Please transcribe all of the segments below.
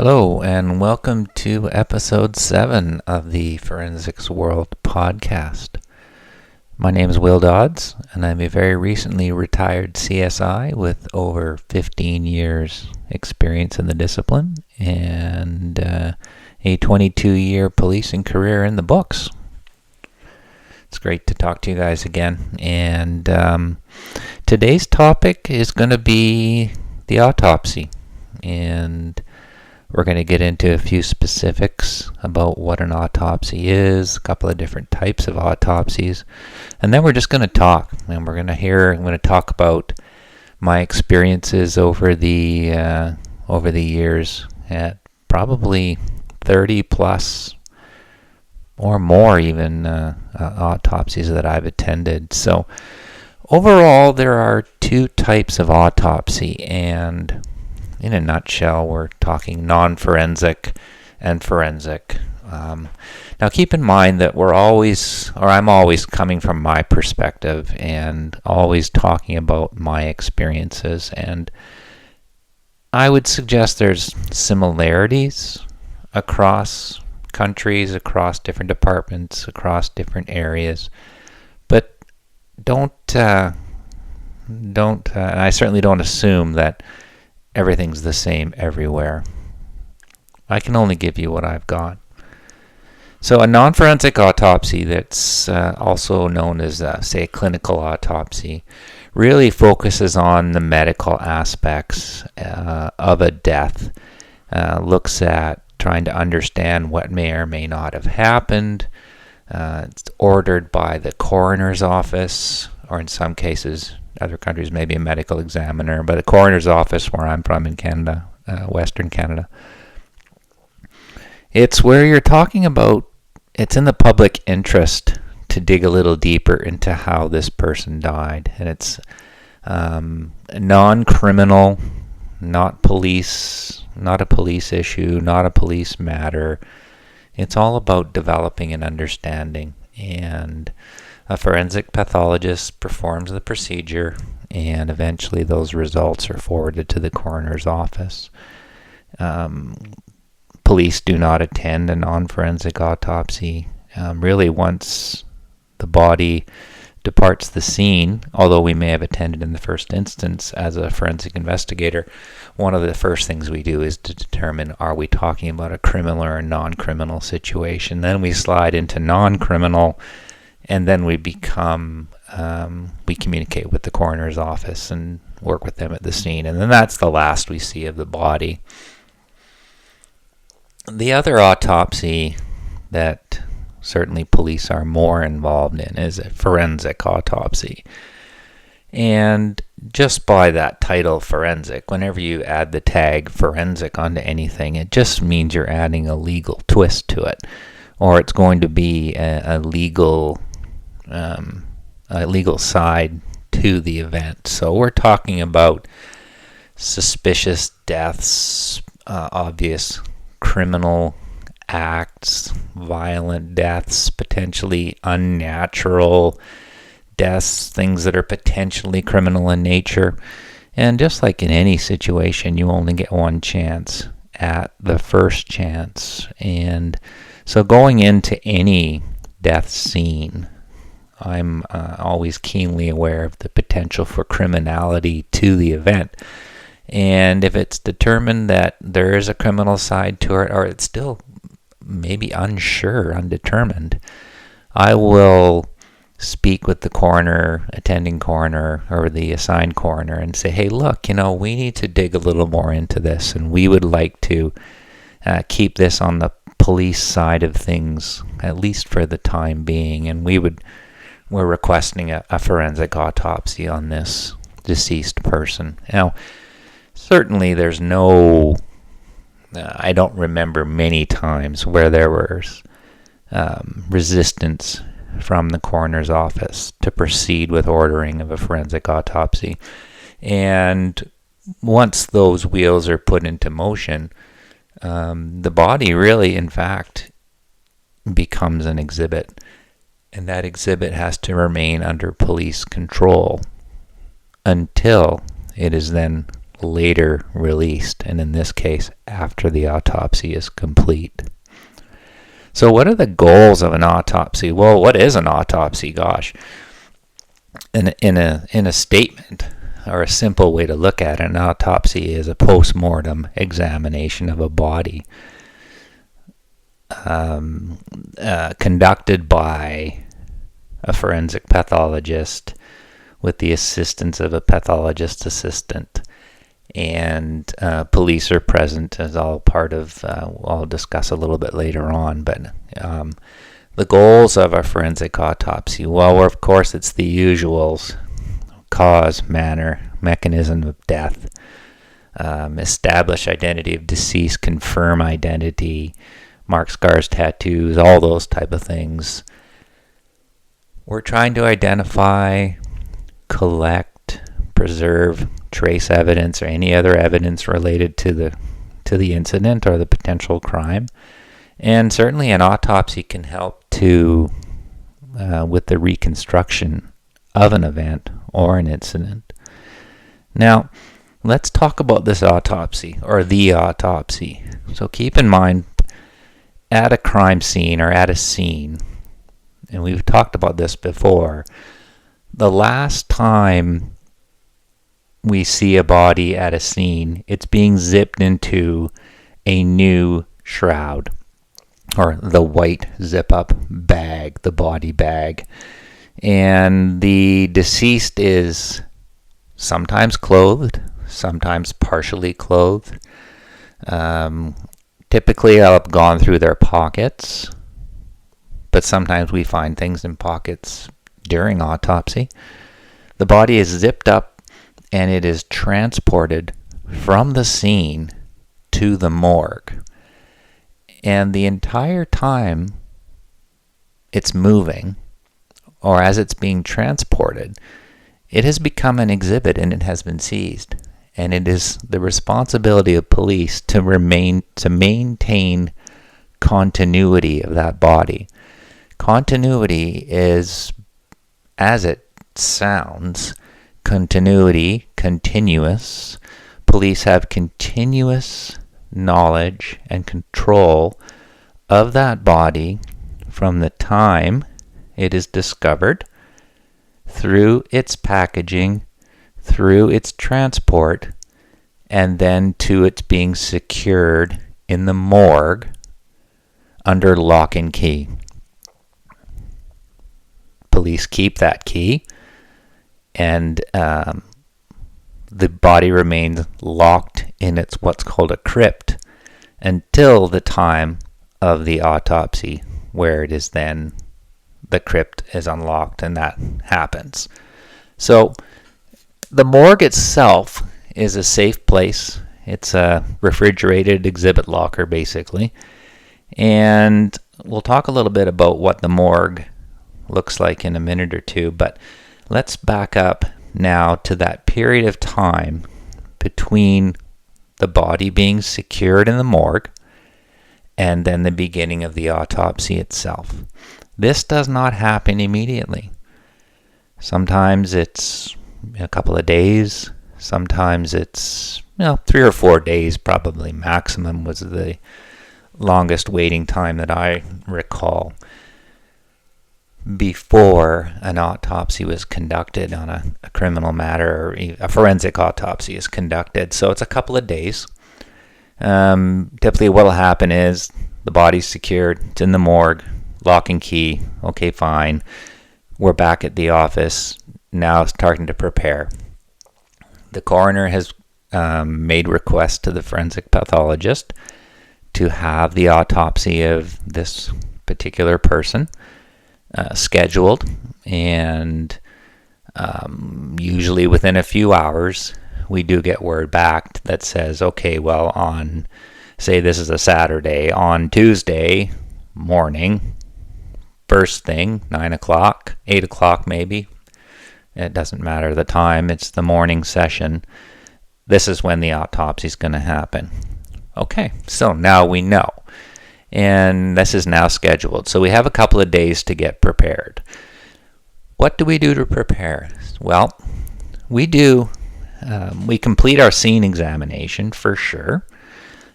Hello, and welcome to episode 7 of the Forensicsworld podcast. My name is Will Dodds, and I'm a very recently retired CSI with over 15 years experience in the discipline and a 22-year policing career in the books. It's great to talk to you guys again, and today's topic is going to be the autopsy, and we're going to get into a few specifics about what an autopsy is, a couple of different types of autopsies, and then we're just going to talk. And I'm going to talk about my experiences over the years at probably 30 plus or more even autopsies that I've attended. So overall, there are two types of autopsy, and in a nutshell, we're talking non-forensic and forensic. Now keep in mind that I'm always coming from my perspective and always talking about my experiences. And I would suggest there's similarities across countries, across different departments, across different areas. But I certainly don't assume that everything's the same everywhere. I can only give you what I've got. So a non-forensic autopsy, that's also known as, say, a clinical autopsy, really focuses on the medical aspects of a death, looks at trying to understand what may or may not have happened. It's ordered by the coroner's office, or in some cases, other countries maybe a medical examiner, but a coroner's office where I'm from in Canada, Western Canada. It's where you're talking about, it's in the public interest to dig a little deeper into how this person died. And it's non-criminal, not a police issue, not a police matter. It's all about developing an understanding, and a forensic pathologist performs the procedure, and eventually those results are forwarded to the coroner's office. Police do not attend a non-forensic autopsy. Really, once the body departs the scene, although we may have attended in the first instance as a forensic investigator, one of the first things we do is to determine, are we talking about a criminal or a non-criminal situation? Then we slide into non-criminal, and then we communicate with the coroner's office and work with them at the scene. And then that's the last we see of the body. The other autopsy that certainly police are more involved in is a forensic autopsy. And just by that title, forensic, whenever you add the tag forensic onto anything, it just means you're adding a legal twist to it, or it's going to be a legal side to the event. So we're talking about suspicious deaths, obvious criminal acts, violent deaths, potentially unnatural deaths, things that are potentially criminal in nature. And just like in any situation, you only get one chance at the first chance. And so going into any death scene, I'm always keenly aware of the potential for criminality to the event. And if it's determined that there is a criminal side to it, or it's still maybe undetermined, I will speak with the coroner, attending coroner, or the assigned coroner and say, hey, look, we need to dig a little more into this, and we would like to keep this on the police side of things, at least for the time being, and we're requesting a forensic autopsy on this deceased person. Now, certainly there's I don't remember many times where there was resistance from the coroner's office to proceed with ordering of a forensic autopsy. And once those wheels are put into motion, the body really, in fact, becomes an exhibit. And that exhibit has to remain under police control until it is then later released, and in this case, after the autopsy is complete. So what are the goals of an autopsy? Well, what is an autopsy? Gosh, in a statement, or a simple way to look at it, an autopsy is a post-mortem examination of a body conducted by a forensic pathologist with the assistance of a pathologist assistant, and police are present as all part of, I'll discuss a little bit later on, but the goals of a forensic autopsy, well, of course, it's the usuals: cause, manner, mechanism of death, establish identity of deceased, confirm identity, mark, scars, tattoos, all those type of things. We're trying to identify, collect, preserve, trace evidence or any other evidence related to the incident or the potential crime. And certainly an autopsy can help to with the reconstruction of an event or an incident. Now, let's talk about this autopsy, or the autopsy. So keep in mind, at a crime scene or at a scene, and we've talked about this before, the last time we see a body at a scene, it's being zipped into a new shroud, or the white zip-up bag, the body bag. And the deceased is sometimes clothed, sometimes partially clothed. Typically, I'll have gone through their pockets, but sometimes we find things in pockets during autopsy. The body is zipped up and it is transported from the scene to the morgue. And the entire time it's moving, or as it's being transported, it has become an exhibit and it has been seized. And it is the responsibility of police to maintain continuity of that body. Continuity is, as it sounds, continuity, continuous. Police have continuous knowledge and control of that body from the time it is discovered, through its packaging, through its transport, and then to its being secured in the morgue under lock and key. Police keep that key, and the body remains locked in its what's called a crypt until the time of the autopsy, where it is then the crypt is unlocked and that happens. So the morgue itself is a safe place. It's a refrigerated exhibit locker, basically. And we'll talk a little bit about what the morgue looks like in a minute or two, but let's back up now to that period of time between the body being secured in the morgue and then the beginning of the autopsy itself. This does not happen immediately. Sometimes it's a couple of days. Sometimes it's 3 or 4 days, probably maximum was the longest waiting time that I recall before an autopsy was conducted on a criminal matter, or a forensic autopsy is conducted. So it's a couple of days. Typically what will happen is the body's secured, it's in the morgue, lock and key, okay, fine. We're back at the office, now starting to prepare. The coroner has made requests to the forensic pathologist to have the autopsy of this particular person scheduled, and usually within a few hours we do get word back that says, okay, well, on, say this is a Saturday, on Tuesday morning, first thing, 9 o'clock, 8 o'clock maybe, it doesn't matter the time, it's the morning session, this is when the autopsy is going to happen. Okay, so now we know. And this is now scheduled. So we have a couple of days to get prepared. What do we do to prepare? Well, we do We complete our scene examination for sure.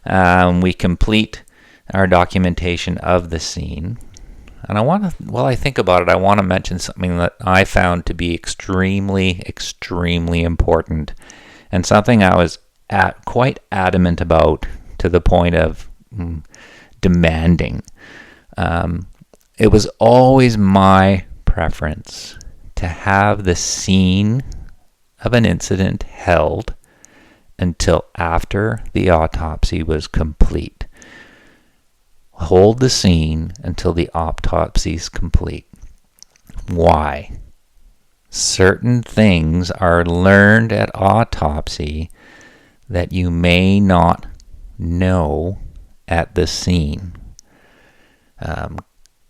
We complete our documentation of the scene. And while I think about it, I want to mention something that I found to be extremely, extremely important, and something I was quite adamant about to the point of demanding. It was always my preference to have the scene of an incident held until after the autopsy was complete. Hold the scene until the autopsy is complete. Why? Certain things are learned at autopsy that you may not know at the scene.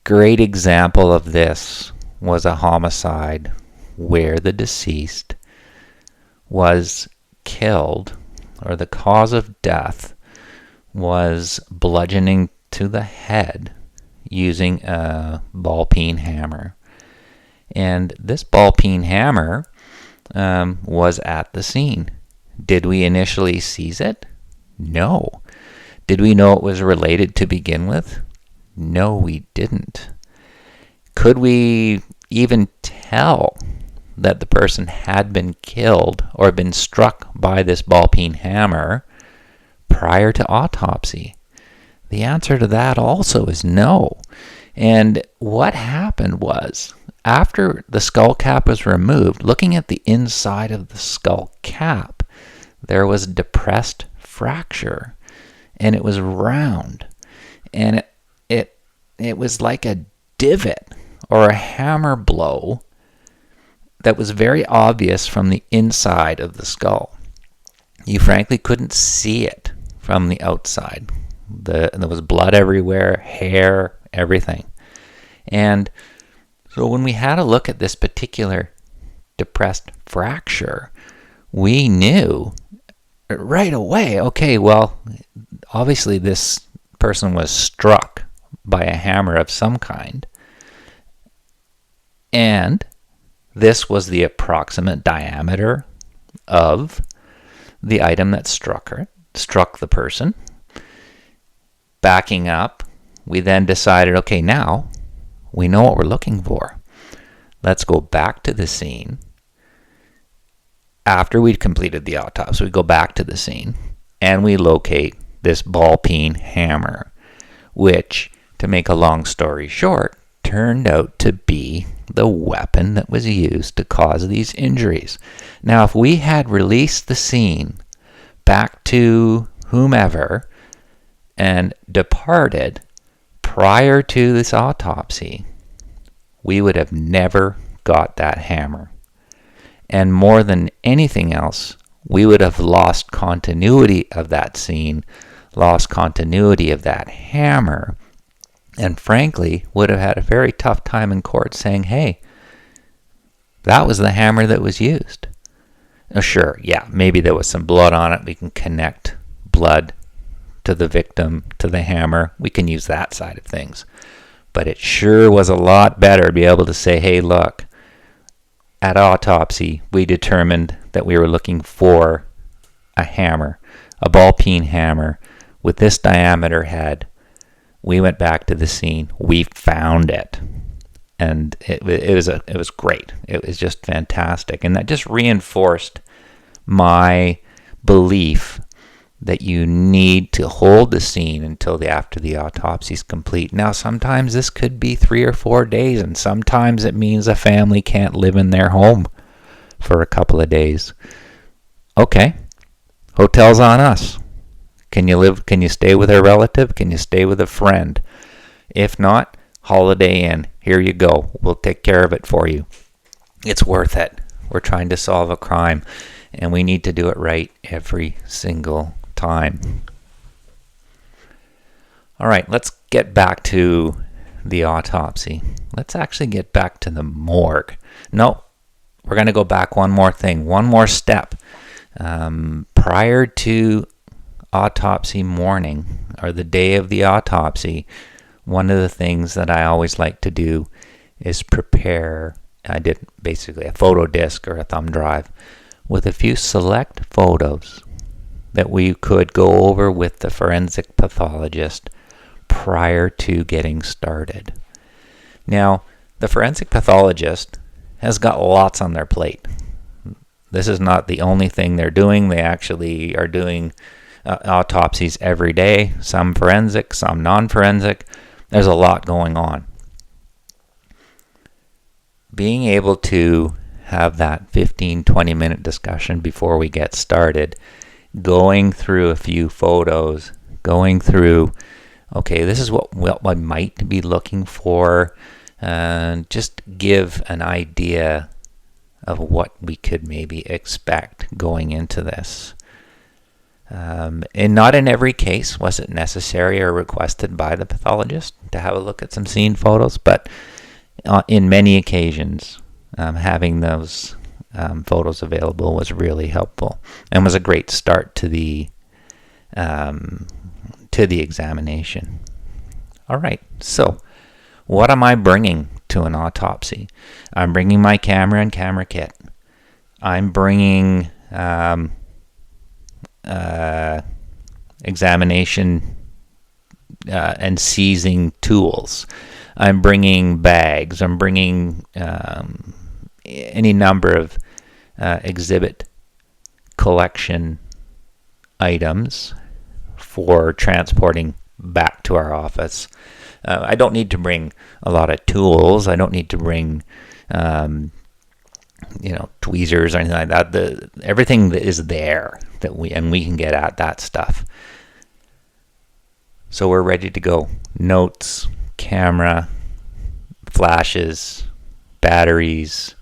Great example of this was a homicide where the deceased was killed, or the cause of death was bludgeoning to the head using a ball-peen hammer. And this ball-peen hammer was at the scene. Did we initially seize it? No. Did we know it was related to begin with? No, we didn't. Could we even tell that the person had been killed or been struck by this ball-peen hammer prior to autopsy? The answer to that also is no. And what happened was, after the skull cap was removed, looking at the inside of the skull cap, there was a depressed fracture, and it was round, and it was like a divot or a hammer blow that was very obvious from the inside of the skull. You frankly couldn't see it from the outside. There was blood everywhere, hair, everything. And so when we had a look at this particular depressed fracture, we knew right away, okay, well, obviously this person was struck by a hammer of some kind. And this was the approximate diameter of the item that struck the person. Backing up, we then decided, okay, now we know what we're looking for. Let's go back to the scene. After we'd completed the autopsy, we go back to the scene and we locate this ball-peen hammer, which, to make a long story short, turned out to be the weapon that was used to cause these injuries. Now, if we had released the scene back to whomever and departed prior to this autopsy, we would have never got that hammer. And more than anything else, we would have lost continuity of that scene, lost continuity of that hammer, and frankly would have had a very tough time in court saying, hey, that was the hammer that was used. Now, sure, yeah, maybe there was some blood on it. We can connect blood to the victim, to the hammer. We can use that side of things. But it sure was a lot better to be able to say, hey, look, at autopsy, we determined that we were looking for a hammer, a ball-peen hammer with this diameter head. We went back to the scene. We found it. And it was great. It was just fantastic. And that just reinforced my belief that you need to hold the scene until after the autopsy is complete. Now, sometimes this could be 3 or 4 days, and sometimes it means a family can't live in their home for a couple of days. Okay, hotel's on us. Can you stay with a relative? Can you stay with a friend? If not, Holiday Inn. Here you go. We'll take care of it for you. It's worth it. We're trying to solve a crime, and we need to do it right every single time. All right, let's get back to the autopsy. Let's actually get back to the morgue. No, we're going to go back one more step. Prior to autopsy morning, or the day of the autopsy, one of the things that I always like to do is prepare, I did basically a photo disc or a thumb drive with a few select photos that we could go over with the forensic pathologist prior to getting started. Now, the forensic pathologist has got lots on their plate. This is not the only thing they're doing. They actually are doing autopsies every day, some forensic, some non-forensic. There's a lot going on. Being able to have that 15-20 minute discussion before we get started, going through a few photos, going through, okay, this is what I might be looking for, and just give an idea of what we could maybe expect going into this. And not in every case was it necessary or requested by the pathologist to have a look at some scene photos, but in many occasions, having those photos available was really helpful and was a great start to the examination. All right, so what am I bringing to an autopsy? I'm bringing my camera and camera kit. I'm bringing examination and seizing tools. I'm bringing bags. I'm bringing any number of exhibit collection items for transporting back to our office. I don't need to bring a lot of tools. I don't need to bring tweezers or anything like that. Everything that is there that we can get at that stuff. So we're ready to go. Notes, camera, flashes, batteries,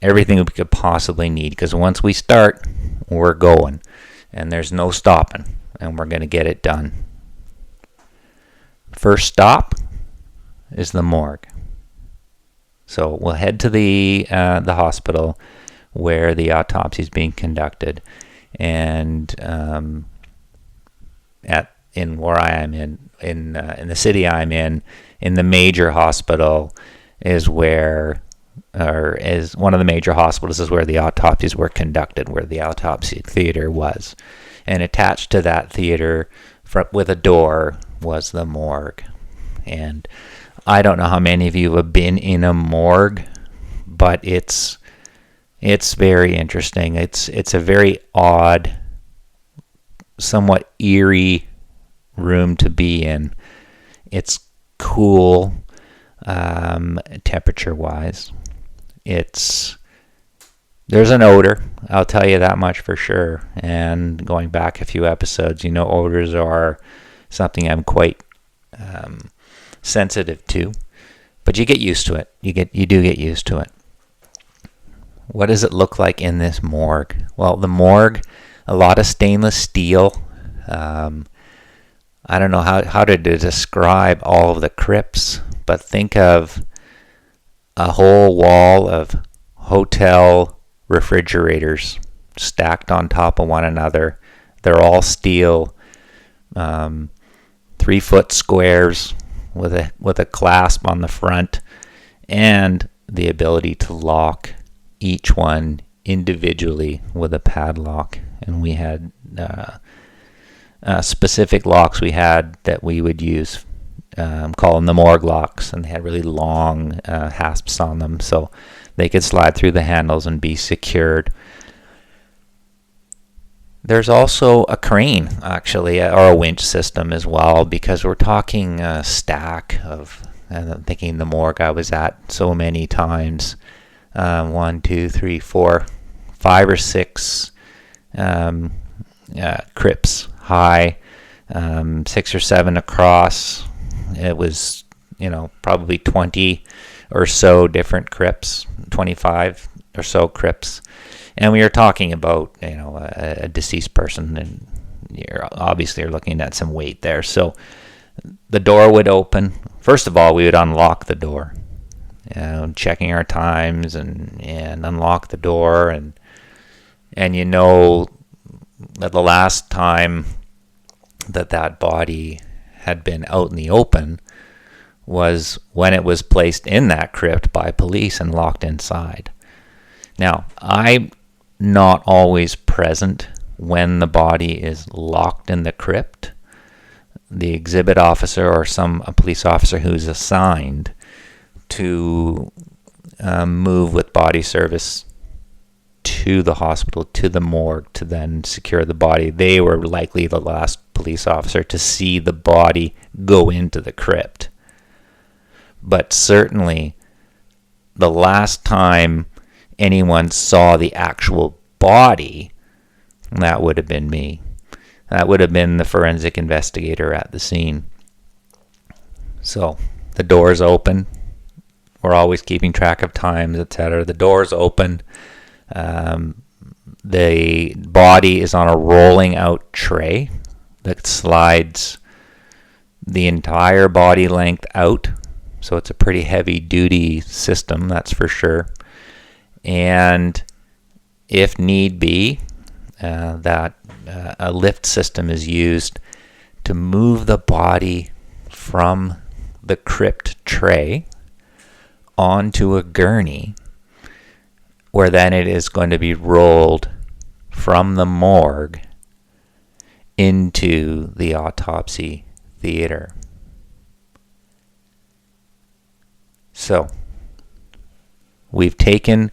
everything we could possibly need, because once we start, we're going and there's no stopping, and we're going to get it done. First stop is the morgue. So we'll head to the hospital where the autopsy is being conducted, and in where I am in the city I'm in the major hospital is where, or is one of the major hospitals is where the autopsies were conducted, where the autopsy theater was, and attached to that theater with a door was the morgue. And I don't know how many of you have been in a morgue, but it's very interesting. It's a very odd, somewhat eerie room to be in. It's cool, temperature-wise. There's an odor, I'll tell you that much for sure. And going back a few episodes, odors are something I'm quite sensitive to, but you get used to it. You do get used to it. What does it look like in this morgue? Well, the morgue, a lot of stainless steel. I don't know how to describe all of the crypts, but think of a whole wall of hotel refrigerators stacked on top of one another. They're all steel, 3-foot squares with a clasp on the front, and the ability to lock each one individually with a padlock. And we had specific locks we had that we would use, call them the morgue locks, and they had really long hasps on them so they could slide through the handles and be secured. There's also a crane, actually, or a winch system as well, because we're talking a stack of, and I'm thinking the morgue I was at so many times, 1, 2, 3, 4, 5 or 6 crypts high, 6 or 7 across. It was, probably 20 or so different crypts, 25 or so crypts. And we were talking about, a deceased person, and you're looking at some weight there. So the door would open. First of all, we would unlock the door, checking our times and unlock the door. And that the last time that body had been out in the open was when it was placed in that crypt by police and locked inside. Now, I not always present when the body is locked in the crypt. The exhibit officer or a police officer who's assigned to move with body service to the hospital, to the morgue, to then secure the body. They were likely the last police officer to see the body go into the crypt. But certainly, the last time anyone saw the actual body, that would have been me. That would have been the forensic investigator at the scene. So, the door's open. We're always keeping track of times, etc. The door's open. The body is on a rolling out tray that slides the entire body length out. So it's a pretty heavy duty system, that's for sure. And if need be, a lift system is used to move the body from the crypt tray onto a gurney, where then it is going to be rolled from the morgue into the autopsy theater. So, we've taken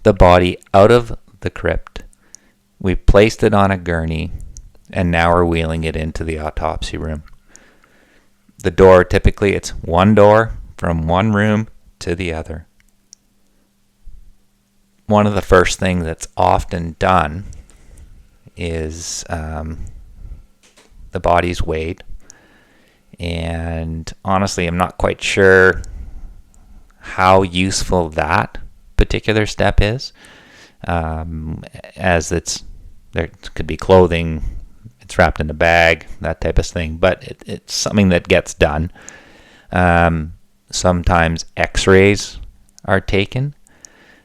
the body out of the crypt, we've placed it on a gurney, and now we're wheeling it into the autopsy room. The door, typically it's one door from one room to the other. One of the first things that's often done is the body's weighed. And honestly, I'm not quite sure how useful that particular step is, as there could be clothing, it's wrapped in a bag, that type of thing, but it's something that gets done. Sometimes x-rays are taken,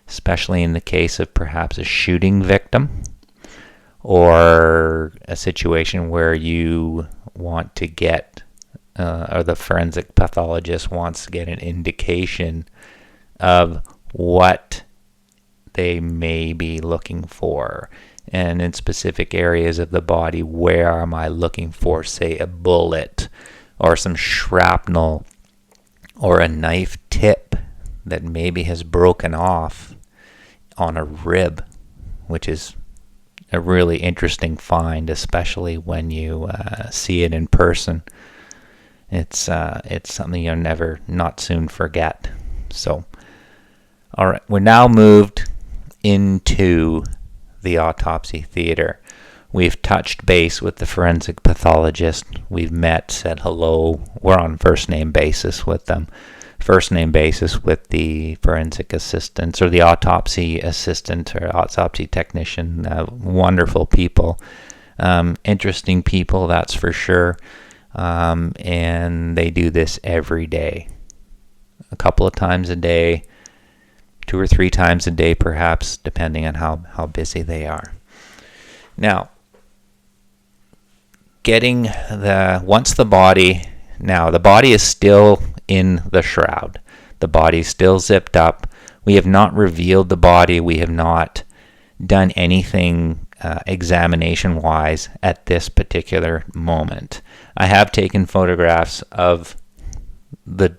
especially in the case of perhaps a shooting victim or a situation where you want to get or the forensic pathologist wants to get an indication of what they may be looking for. And in specific areas of the body, where am I looking for, say, a bullet or some shrapnel or a knife tip that maybe has broken off on a rib, which is a really interesting find, especially when you see it in person. It's something you'll never not soon forget. So, all right, we're now moved into the autopsy theater. We've touched base with the forensic pathologist. We've met, said hello. We're on first name basis with them. First name basis with the forensic assistants or the autopsy assistant or autopsy technician. Wonderful people. Interesting people, that's for sure. And they do this every day. A couple of times a day, 2 or 3 times a day perhaps, depending on how busy they are. Now, the body is still in the shroud. The body is still zipped up. We have not revealed the body. We have not done anything examination-wise at this particular moment. I have taken photographs of the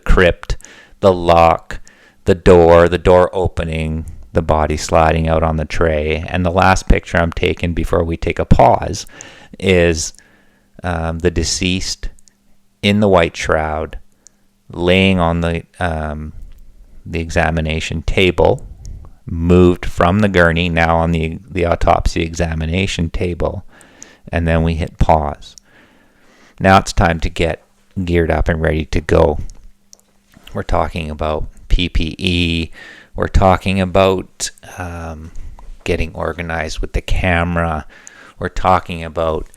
crypt, the lock, the door opening, the body sliding out on the tray, and the last picture I'm taking before we take a pause is the deceased in the white shroud, laying on the examination table, moved from the gurney, now on the autopsy examination table, and then we hit pause. Now it's time to get geared up and ready to go. We're talking about PPE. We're talking about getting organized with the camera. We're talking about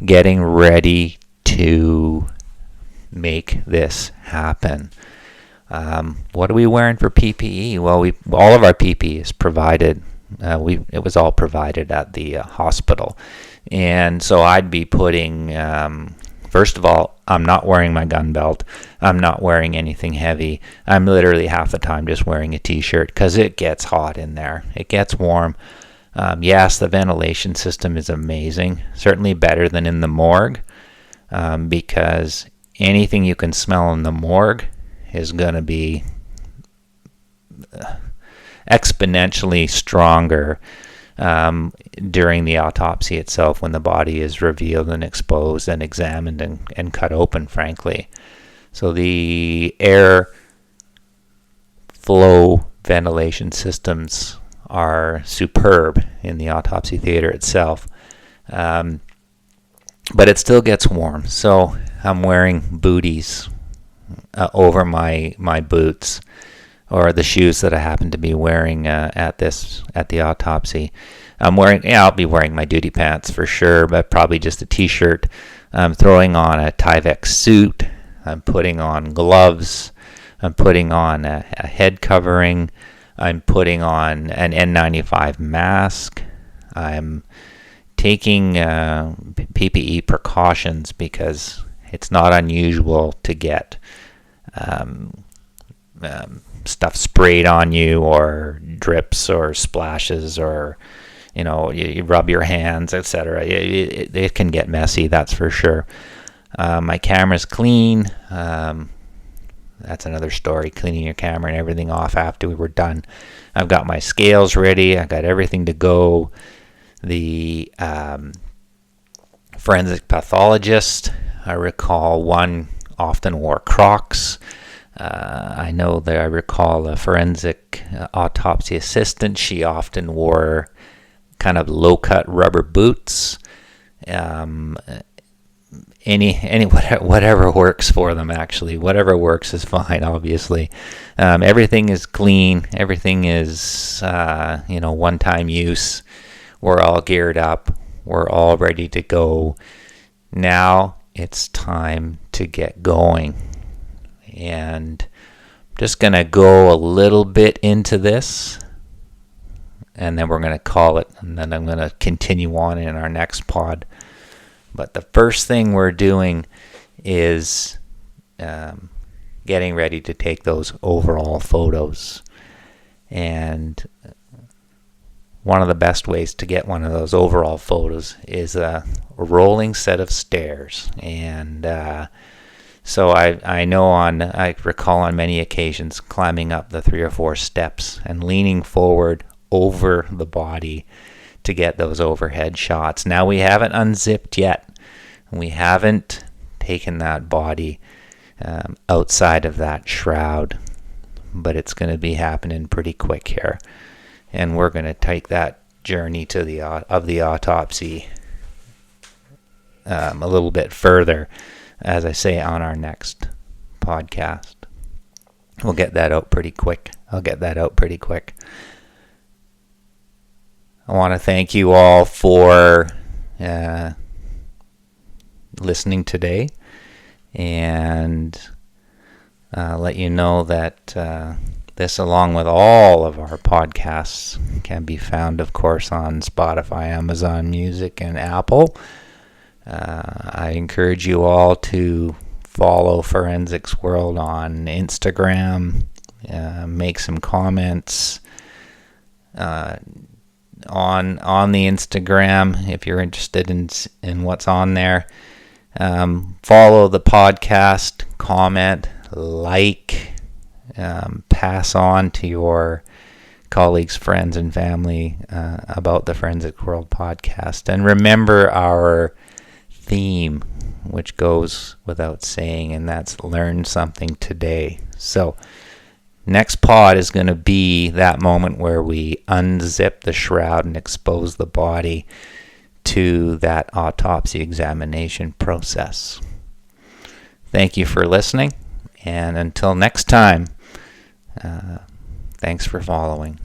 getting ready to make this happen. What are we wearing for PPE? Well, all of our PPE is provided. It was all provided at the hospital, and so I'd be putting. First of all, I'm not wearing my gun belt. I'm not wearing anything heavy. I'm literally half the time just wearing a t-shirt because it gets hot in there. It gets warm. Yes, the ventilation system is amazing, certainly better than in the morgue, because anything you can smell in the morgue is going to be exponentially stronger during the autopsy itself, when the body is revealed and exposed and examined and cut open, frankly. So the air flow ventilation systems are superb in the autopsy theater itself. But it still gets warm, so I'm wearing booties over my boots, or the shoes that I happen to be wearing at the autopsy. I'll be wearing my duty pants for sure, but probably just a t-shirt. I'm throwing on a Tyvek suit. I'm putting on gloves. I'm putting on a head covering. I'm putting on an N95 mask. I'm taking PPE precautions because it's not unusual to get stuff sprayed on you, or drips or splashes, or you rub your hands, etc. It can get messy, that's for sure. My camera's clean. That's another story, cleaning your camera and everything off after we were done. I've got my scales ready. I got everything to go. The forensic pathologist, I recall, one often wore Crocs. I know that I recall a forensic autopsy assistant. She often wore kind of low-cut rubber boots. Whatever works for them, actually. Whatever works is fine, obviously. Everything is clean. Everything is, one-time use. We're all geared up. We're all ready to go. Now it's time to get going. And I'm just going to go a little bit into this, and then we're going to call it, and then I'm going to continue on in our next pod. But the first thing we're doing is getting ready to take those overall photos. And one of the best ways to get one of those overall photos is a rolling set of stairs. And so I recall on many occasions climbing up the 3 or 4 steps and leaning forward over the body to get those overhead shots. Now, we haven't unzipped yet. We haven't taken that body outside of that shroud, but it's going to be happening pretty quick here. And we're going to take that journey to the autopsy a little bit further, as I say, on our next podcast. We'll get that out pretty quick. I'll get that out pretty quick. I want to thank you all for listening today, and let you know that this, along with all of our podcasts, can be found, of course, on Spotify, Amazon Music, and Apple. I encourage you all to follow Forensicsworld on Instagram, make some comments on the Instagram if you're interested in what's on there. Follow the podcast, comment, like, pass on to your colleagues, friends, and family about the Forensicsworld podcast. And remember our theme, which goes without saying, and that's learn something today. So next pod is going to be that moment where we unzip the shroud and expose the body to that autopsy examination process. Thank you for listening, and until next time, thanks for following.